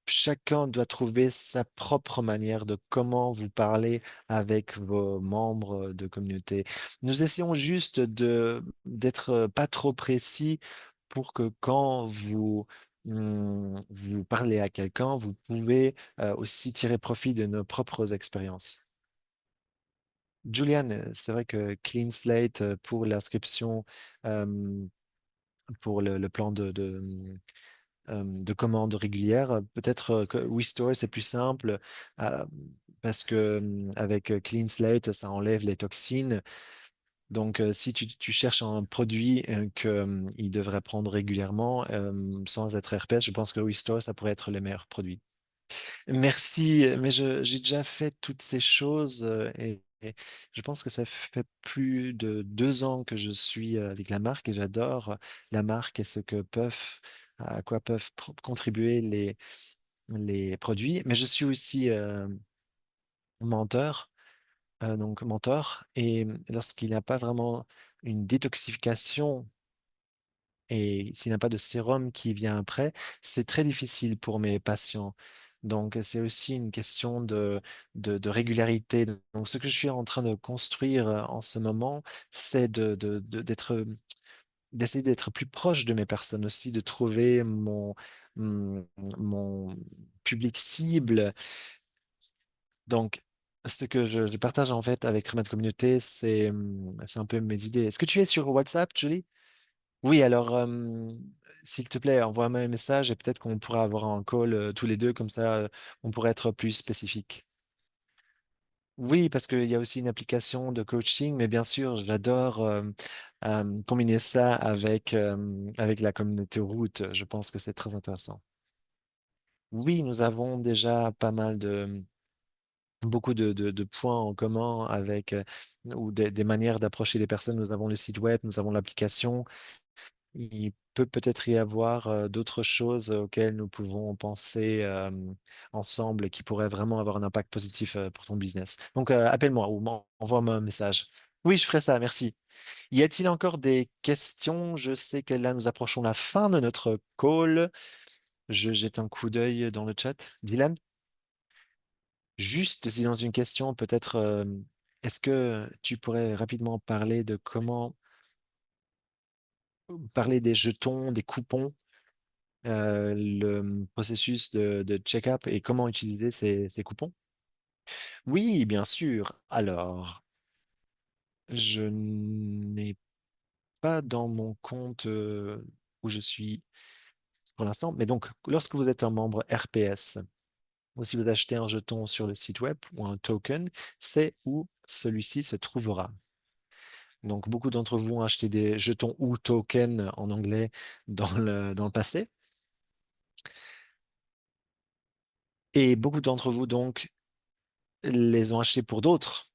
A: Chacun doit trouver sa propre manière de comment vous parlez avec vos membres de communauté. Nous essayons juste d'être pas trop précis pour que quand vous parlez à quelqu'un, vous pouvez aussi tirer profit de nos propres expériences. Julian, c'est vrai que Clean Slate pour l'inscription, euh, pour le plan de commandes régulières. Peut-être que WeStore, c'est plus simple euh, parce que avec Clean Slate, ça enlève les toxines. Donc, si tu cherches un produit qu'il devrait prendre régulièrement sans être herpès, je pense que WeStore, ça pourrait être le meilleur produit. Merci, mais j'ai déjà fait toutes ces choses et je pense que ça fait plus de 2 ans que je suis avec la marque et j'adore la marque et ce que à quoi peuvent contribuer les produits. Mais je suis aussi menteur, donc mentor, et lorsqu'il n'y a pas vraiment une détoxification et s'il n'y a pas de sérum qui vient après, c'est très difficile pour mes patients. Donc, c'est aussi une question de régularité. Donc, ce que je suis en train de construire en ce moment, c'est d'essayer d'être plus proche de mes personnes aussi, de trouver mon public cible. Donc, ce que je partage en fait avec ma communauté, c'est un peu mes idées. Est-ce que tu es sur WhatsApp, Julie? Oui, alors, s'il te plaît, envoie-moi un message et peut-être qu'on pourra avoir un call tous les deux, comme ça, on pourrait être plus spécifique. Oui, parce qu'il y a aussi une application de coaching, mais bien sûr, j'adore combiner ça avec la communauté route. Je pense que c'est très intéressant. Oui, nous avons déjà pas mal beaucoup de points en commun avec, ou des manières d'approcher les personnes. Nous avons le site web, nous avons l'application. Il peut peut-être y avoir d'autres choses auxquelles nous pouvons penser ensemble qui pourraient vraiment avoir un impact positif pour ton business. Donc, appelle-moi ou envoie-moi un message. Oui, je ferai ça, merci. Y a-t-il encore des questions? Je sais que là, nous approchons la fin de notre call. Je jette un coup d'œil dans le chat. Dylan, juste si dans une question, peut-être, est-ce que tu pourrais rapidement parler de comment parler des jetons, des coupons, le processus de check-up et comment utiliser ces coupons? Oui, bien sûr. Alors, je n'ai pas dans mon compte où je suis pour l'instant, mais donc, lorsque vous êtes un membre RPS, ou si vous achetez un jeton sur le site web ou un token, c'est où celui-ci se trouvera. Donc, beaucoup d'entre vous ont acheté des jetons ou tokens en anglais dans le passé. Et beaucoup d'entre vous, donc, les ont achetés pour d'autres.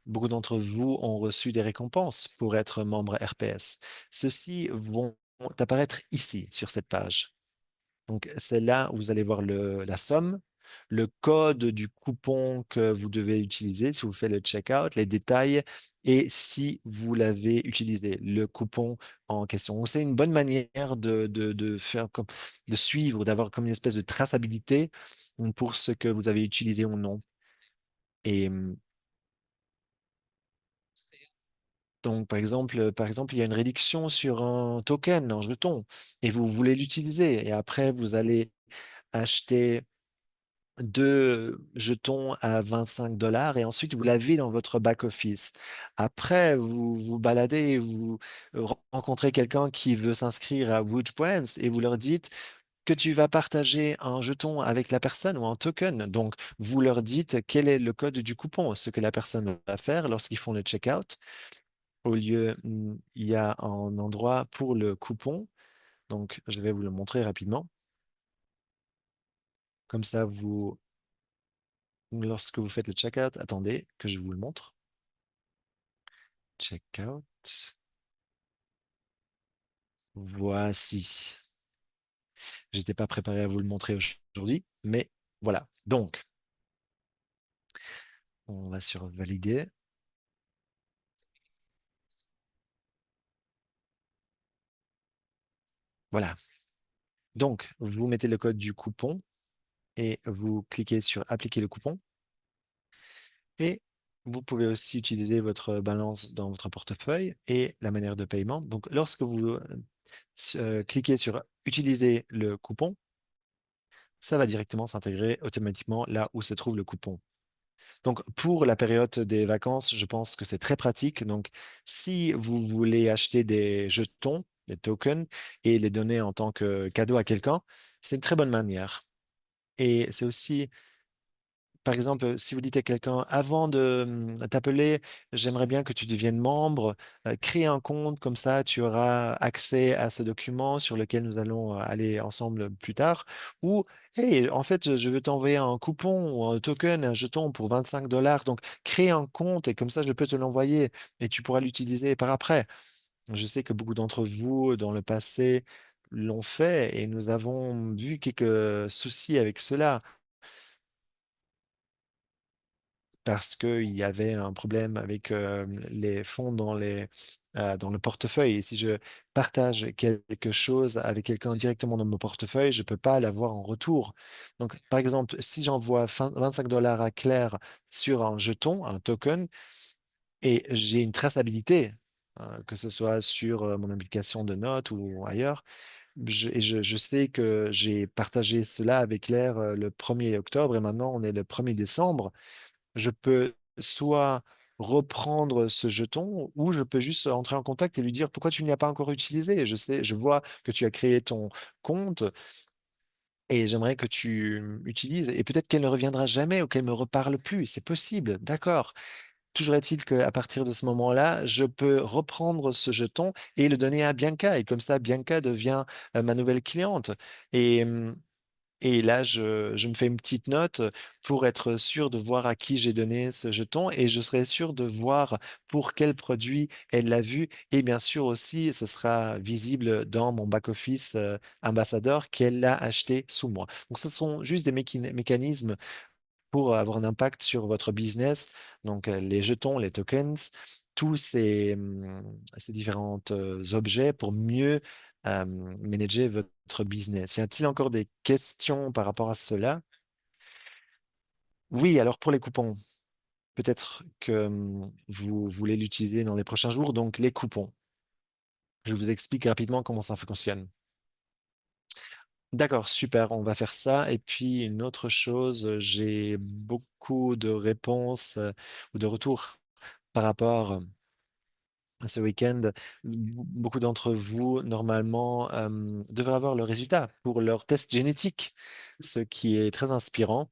A: Beaucoup d'entre vous ont reçu des récompenses pour être membre RPS. Ceux-ci vont apparaître ici, sur cette page. Donc, c'est là où vous allez voir la somme, le code du coupon que vous devez utiliser si vous faites le checkout, les détails et si vous l'avez utilisé, le coupon en question. Donc, c'est une bonne manière de faire de suivre, d'avoir comme une espèce de traçabilité pour ce que vous avez utilisé ou non. Et donc, par exemple, il y a une réduction sur un token, un jeton, et vous voulez l'utiliser. Et après, vous allez acheter deux jetons à 25 dollars et ensuite vous l'avez dans votre back-office. Après, vous vous baladez et vous rencontrez quelqu'un qui veut s'inscrire à Woodbrands et vous leur dites que tu vas partager un jeton avec la personne ou un token. Donc, vous leur dites quel est le code du coupon, ce que la personne va faire lorsqu'ils font le checkout. Au lieu, il y a un endroit pour le coupon. Donc, je vais vous le montrer rapidement. Comme ça, lorsque vous faites le checkout, attendez que je vous le montre. Checkout. Voici. J'étais pas préparé à vous le montrer aujourd'hui, mais voilà. Donc, on va sur valider. Voilà. Donc, vous mettez le code du coupon et vous cliquez sur appliquer le coupon. Et vous pouvez aussi utiliser votre balance dans votre portefeuille et la manière de paiement. Donc, lorsque vous cliquez sur utiliser le coupon, ça va directement s'intégrer automatiquement là où se trouve le coupon. Donc, pour la période des vacances, je pense que c'est très pratique. Donc, si vous voulez acheter des jetons, des tokens, et les donner en tant que cadeau à quelqu'un, c'est une très bonne manière. Et c'est aussi par exemple, si vous dites à quelqu'un, avant de t'appeler, j'aimerais bien que tu deviennes membre, crée un compte, comme ça tu auras accès à ce document sur lequel nous allons aller ensemble plus tard. Ou, hey, en fait, je veux t'envoyer un coupon ou un token, un jeton pour 25 dollars. Donc, crée un compte et comme ça, je peux te l'envoyer et tu pourras l'utiliser par après. Je sais que beaucoup d'entre vous, dans le passé, l'ont fait et nous avons vu quelques soucis avec cela, parce qu'il y avait un problème avec les fonds dans le portefeuille. Et si je partage quelque chose avec quelqu'un directement dans mon portefeuille, je ne peux pas l'avoir en retour. Donc, par exemple, si j'envoie 25 dollars à Claire sur un jeton, un token, et j'ai une traçabilité, que ce soit sur mon application de notes ou ailleurs, et je sais que j'ai partagé cela avec Claire le 1er octobre et maintenant on est le 1er décembre, je peux soit reprendre ce jeton ou je peux juste entrer en contact et lui dire pourquoi tu ne l'as pas encore utilisé. Je sais, je vois que tu as créé ton compte Et j'aimerais que tu utilises, et peut-être qu'elle ne reviendra jamais ou qu'elle me reparle plus. C'est possible, d'accord. Toujours est-il qu'à partir de ce moment-là, je peux reprendre ce jeton et le donner à Bianca. Et comme ça, Bianca devient ma nouvelle cliente. Et, et là, je me fais une petite note pour être sûr de voir à qui j'ai donné ce jeton et je serai sûr de voir pour quel produit elle l'a vu. Et bien sûr aussi, ce sera visible dans mon back-office ambassadeur qu'elle l'a acheté sous moi. Donc, ce sont juste des mécanismes pour avoir un impact sur votre business. Donc, les jetons, les tokens, tous ces différents objets pour mieux manager votre business. Y a-t-il encore des questions par rapport à cela? Oui, alors pour les coupons, peut-être que vous voulez l'utiliser dans les prochains jours. Donc, les coupons, je vous explique rapidement comment ça fonctionne. D'accord, super, on va faire ça. Et puis, une autre chose, j'ai beaucoup de réponses ou de retours par rapport à ce week-end. Beaucoup d'entre vous, normalement, devraient avoir le résultat pour leur test génétique, ce qui est très inspirant.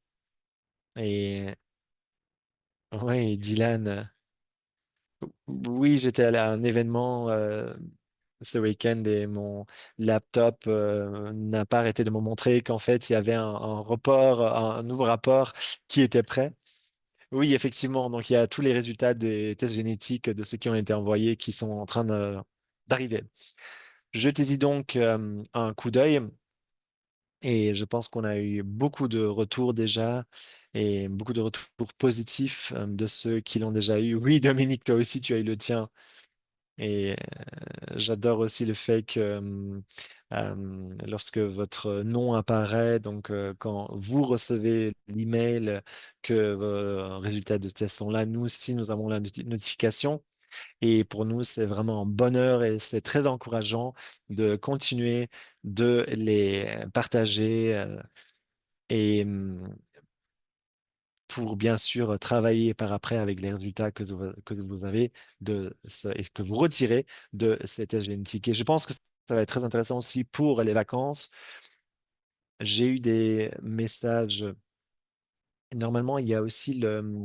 A: Et oui, Dylan, oui, j'étais allé à un événement ce week-end et mon laptop n'a pas arrêté de me montrer qu'en fait, il y avait un report, un nouveau rapport qui était prêt. Oui, effectivement. Donc, il y a tous les résultats des tests génétiques de ceux qui ont été envoyés qui sont en train d'arriver. Jetez-y donc un coup d'œil et je pense qu'on a eu beaucoup de retours déjà et beaucoup de retours positifs de ceux qui l'ont déjà eu. Oui, Dominique, toi aussi, tu as eu le tien. Et j'adore aussi le fait que lorsque votre nom apparaît, donc quand vous recevez l'email que vos résultats de test sont là, nous aussi, nous avons la notification. Et pour nous, c'est vraiment un bonheur et c'est très encourageant de continuer de les partager et pour bien sûr travailler par après avec les résultats que vous avez et que vous retirez de ces tests génétiques. Et je pense que ça va être très intéressant aussi pour les vacances. J'ai eu des messages. Normalement, il y a aussi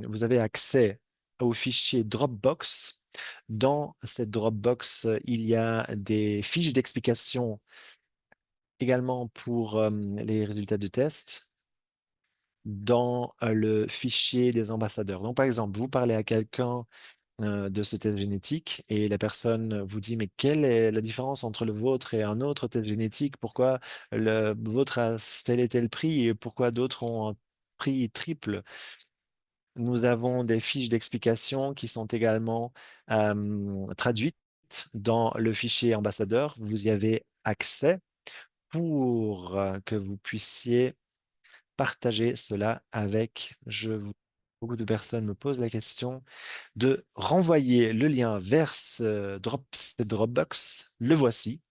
A: vous avez accès au fichier Dropbox. Dans cette Dropbox, il y a des fiches d'explication également pour les résultats de test dans le fichier des ambassadeurs. Donc, par exemple, vous parlez à quelqu'un de ce test génétique et la personne vous dit, mais quelle est la différence entre le vôtre et un autre test génétique? Pourquoi le vôtre a tel et tel prix et pourquoi d'autres ont un prix triple? Nous avons des fiches d'explication qui sont également traduites dans le fichier ambassadeur. Vous y avez accès pour que vous puissiez partager cela avec, beaucoup de personnes me posent la question de renvoyer le lien vers cette Dropbox. Le voici.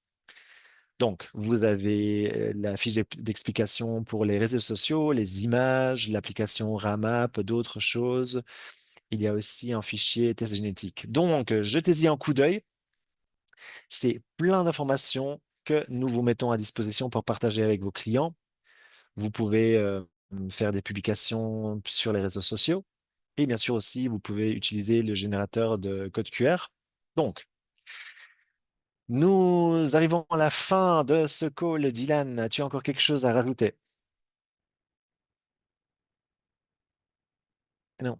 A: Donc, vous avez la fiche d'explication pour les réseaux sociaux, les images, l'application Ramap, d'autres choses. Il y a aussi un fichier test génétique. Donc, jetez-y un coup d'œil. C'est plein d'informations que nous vous mettons à disposition pour partager avec vos clients. Vous pouvez faire des publications sur les réseaux sociaux. Et bien sûr aussi, vous pouvez utiliser le générateur de code QR. Donc, nous arrivons à la fin de ce call. Dylan, as-tu encore quelque chose à rajouter? Non.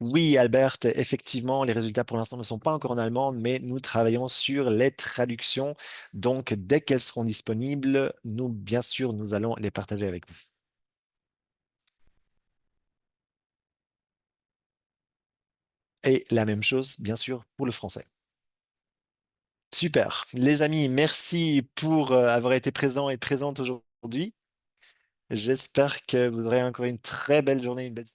A: Oui, Albert, effectivement, les résultats pour l'instant ne sont pas encore en allemand, mais nous travaillons sur les traductions. Donc, dès qu'elles seront disponibles, nous, bien sûr, nous allons les partager avec vous. Et la même chose, bien sûr, pour le français. Super. Les amis, merci pour avoir été présents et présentes aujourd'hui. J'espère que vous aurez encore une très belle journée, une belle